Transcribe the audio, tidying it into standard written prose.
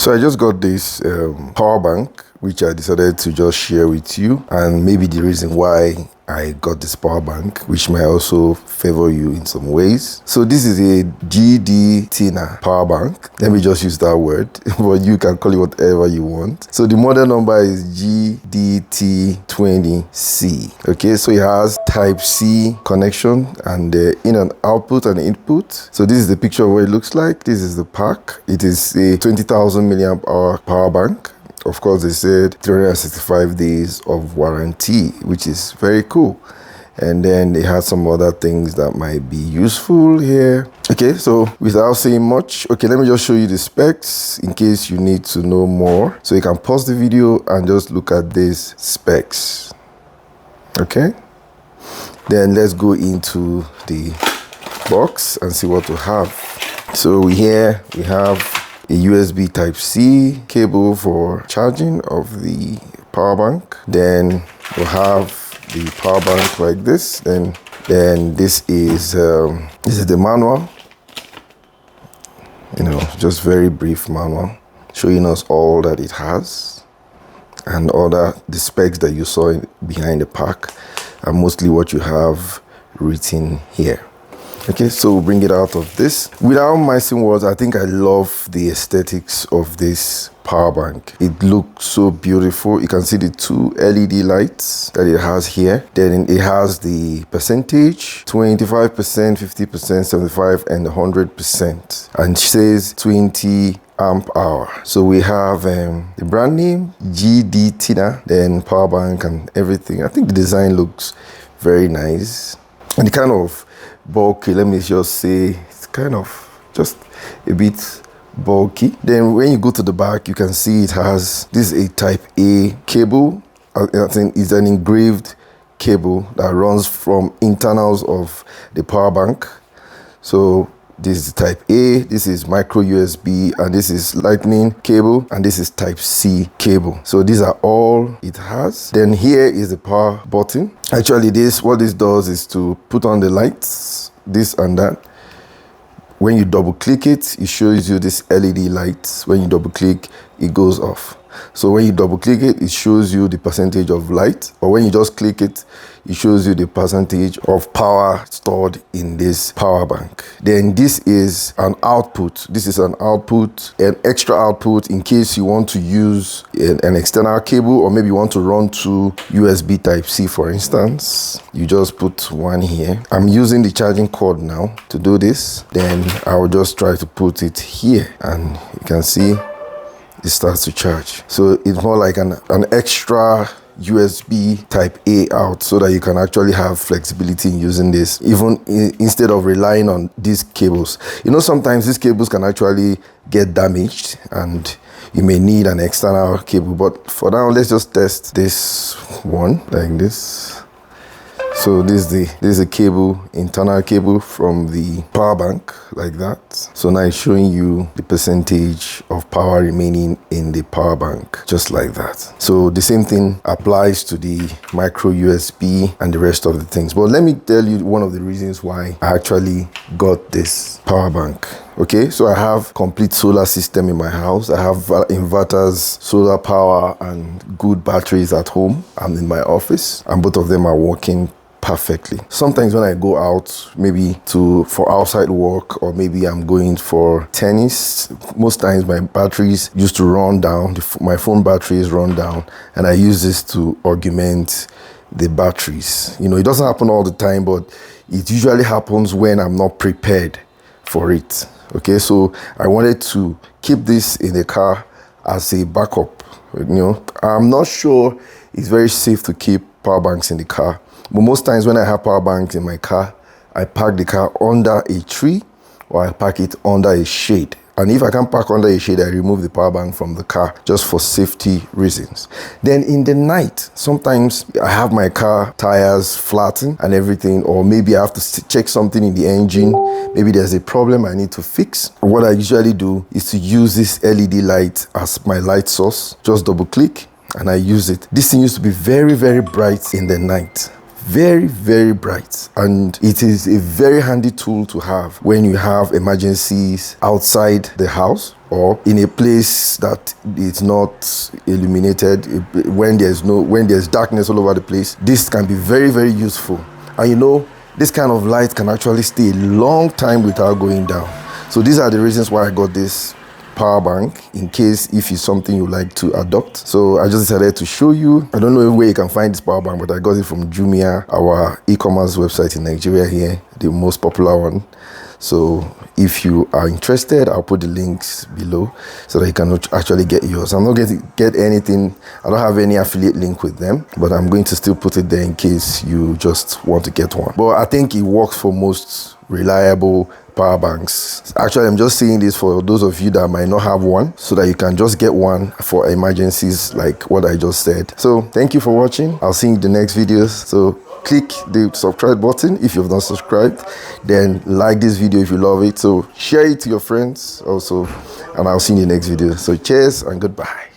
So I just got this power bank, which I decided to just share with you, and maybe the reason why I got this power bank, which might also favor you in some ways. So this is a GDTINA power bank. Let me just use that word, but you can call it whatever you want. So the model number is GDT20C. Okay, so it has Type C connection and in and output and input. So this is the picture of what it looks like. This is the pack. It is a 20,000 milliamp hour power bank. Of course, they said 365 days of warranty, which is very cool. And then they had some other things that might be useful here. Okay, so without saying much, okay, let me just show you the specs in case you need to know more. So you can pause the video and just look at these specs. Okay, then let's go into the box and see what we have. So here we have a USB Type-C cable for charging of the power bank. Then we'll have the power bank like this. Then this is the manual. Just very brief manual showing us all that it has and all the specs that you saw behind the pack, and mostly what you have written here. Okay, so we'll bring it out of this. Without missing words, I think I love the aesthetics of this power bank. It looks so beautiful. You can see the two LED lights that it has here. Then it has the percentage, 25%, 50%, 75%, and 100%. And it says 20 amp hour. So we have the brand name, GDTINA, then power bank and everything. I think the design looks very nice. And the kind of bulky, let me just say, it's kind of just a bit bulky. Then when you go to the back, you can see it has this is a Type A cable. I think it's an engraved cable that runs from internals of the power bank. So this is Type A, this is micro USB, and this is lightning cable, and this is Type C cable. So these are all it has. Then here is the power button. Actually, what this does is to put on the lights, this and that. When you double click it, it shows you this LED lights. When you double click, it goes off. So when you double click it, it shows you the percentage of light, or when you just click it, it shows you the percentage of power stored in this power bank. Then this is an output. This is an output, an extra output in case you want to use an external cable, or maybe you want to run to USB Type-C, for instance. You just put one here. I'm using the charging cord now to do this. Then I will just try to put it here, and you can see it starts to charge. So it's more like an extra USB Type A out, so that you can actually have flexibility in using this, even instead of relying on these cables. Sometimes these cables can actually get damaged and you may need an external cable, but for now, let's just test this one like this. So this is a cable, internal cable from the power bank, like that. So now it's showing you the percentage of power remaining in the power bank, just like that. So the same thing applies to the micro USB and the rest of the things. But let me tell you one of the reasons why I actually got this power bank. Okay, so I have complete solar system in my house. I have inverters, solar power, and good batteries at home and in my office, and both of them are working perfectly. Sometimes when I go out, maybe for outside work, or maybe I'm going for tennis, most times my batteries used to run down, my phone batteries run down, and I use this to augment the batteries. It doesn't happen all the time, but it usually happens when I'm not prepared for it. Okay, so I wanted to keep this in the car as a backup. I'm not sure it's very safe to keep power banks in the car. But most times when I have power banks in my car, I park the car under a tree, or I park it under a shade. And if I can't park under a shade, I remove the power bank from the car just for safety reasons. Then in the night, sometimes I have my car tires flattened and everything, or maybe I have to check something in the engine. Maybe there's a problem I need to fix. What I usually do is to use this LED light as my light source. Just double click and I use it. This thing used to be very, very bright in the night. Very, very bright, and it is a very handy tool to have when you have emergencies outside the house. or in a place that it's not illuminated, when there's darkness all over the place. This can be very, very useful. And you know, this kind of light can actually stay a long time without going down. So these are the reasons why I got this power bank, in case if it's something you like to adopt. So I just decided to show you. I don't know where you can find this power bank, but I got it from Jumia, our e-commerce website in Nigeria here, the most popular one. So if you are interested, I'll put the links below so that you can actually get yours. I'm not going to get anything. I don't have any affiliate link with them, but I'm going to still put it there in case you just want to get one. But I think it works for most reliable power banks. Actually, I'm just saying this for those of you that might not have one, so that you can just get one for emergencies like what I just said. So thank you for watching. I'll see you in the next videos. So click the subscribe button if you've not subscribed, then like this video if you love it. So share it to your friends also, and I'll see you in the next video. So cheers and goodbye.